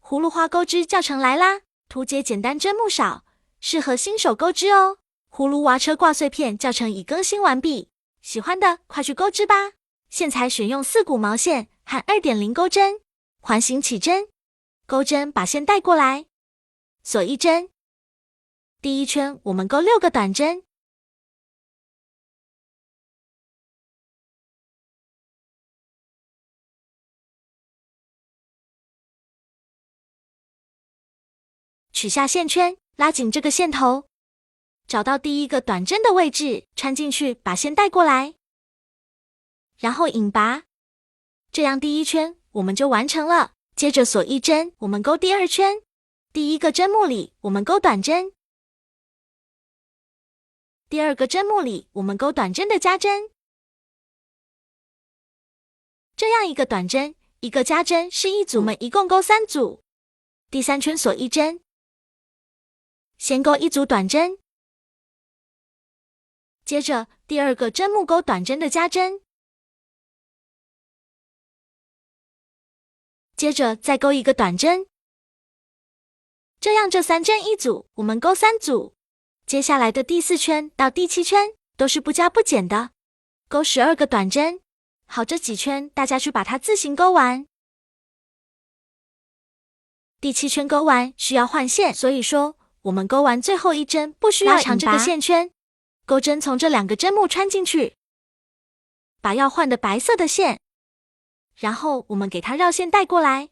葫芦花钩织教程来啦！图解简单，针目少，适合新手钩织哦。葫芦娃车挂碎片教程已更新完毕，喜欢的快去钩织吧！线材选用4股毛线和 2.0 钩针，环形起针，钩针把线带过来，锁1针。第一圈我们钩6个短针，取下线圈，拉紧这个线头，找到第一个短针的位置，穿进去，把线带过来，然后引拔，这样第一圈我们就完成了。接着锁1针，我们钩第2圈，第一个针目里我们钩短针，第2个针目里我们钩短针的加针，这样一个短针一个加针是1组，我们一共钩3组。第3圈锁1针，先钩1组短针，接着第2个针目钩短针的加针，接着再钩1个短针，这样这3针1组，我们钩3组。接下来的第4圈到第7圈都是不加不减的，钩12个短针。好，这几圈大家去把它自行钩完。第7圈钩完需要换线，所以说我们钩完最后1针不需要拉长这个线圈，钩针从这2个针目穿进去，把要换的白色的线，然后我们给它绕线带过来。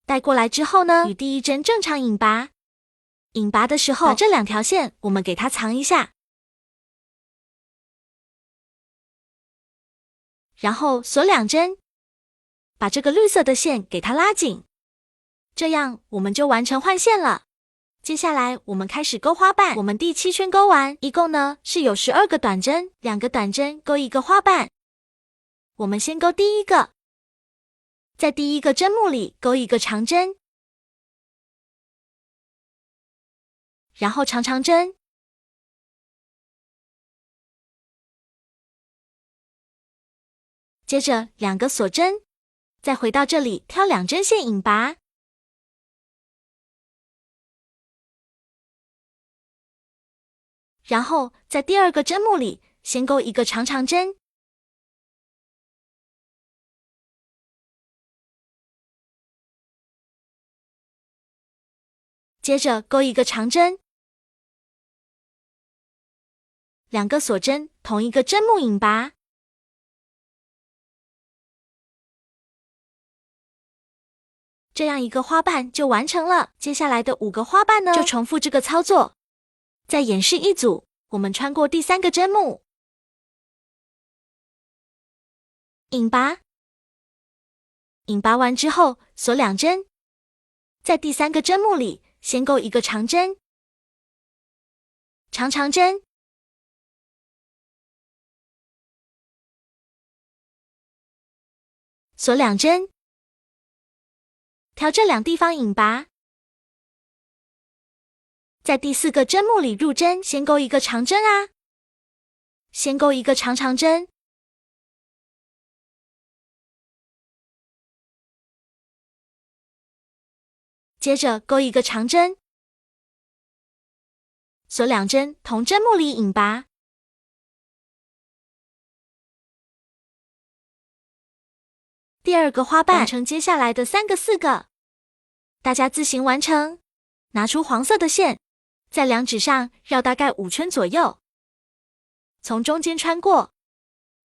带过来之后呢，与第1针正常引拔。引拔的时候，把这2条线我们给它藏一下，然后锁2针，把这个绿色的线给它拉紧，这样我们就完成换线了。接下来我们开始钩花瓣，我们第7圈钩完，一共呢是有12个短针，2个短针钩1个花瓣。我们先钩第一个，在第一个针目里钩1个长针，然后长长针，接着2个锁针，再回到这里挑2针线引拔，然后在第2个针目里先钩1个长长针，接着钩1个长针，2个锁针，同一个针目引拔，这样一个花瓣就完成了。接下来的5个花瓣呢，就重复这个操作。再演示1组，我们穿过第3个针目，引拔，引拔完之后锁2针，在第3个针目里先钩1个长针，长长针，锁2针，挑这2地方引拔，在第4个针目里入针，先钩1个长针啊，先钩1个长长针，接着钩1个长针，锁2针，同针目里引拔，第2个花瓣完成接下来的3个4个，大家自行完成。拿出黄色的线，在2指上绕大概5圈左右，从中间穿过，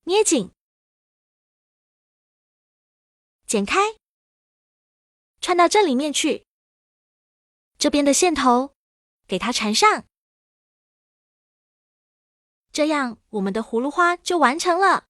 捏紧，剪开，穿到这里面去，这边的线头给它缠上，这样我们的葫芦花就完成了。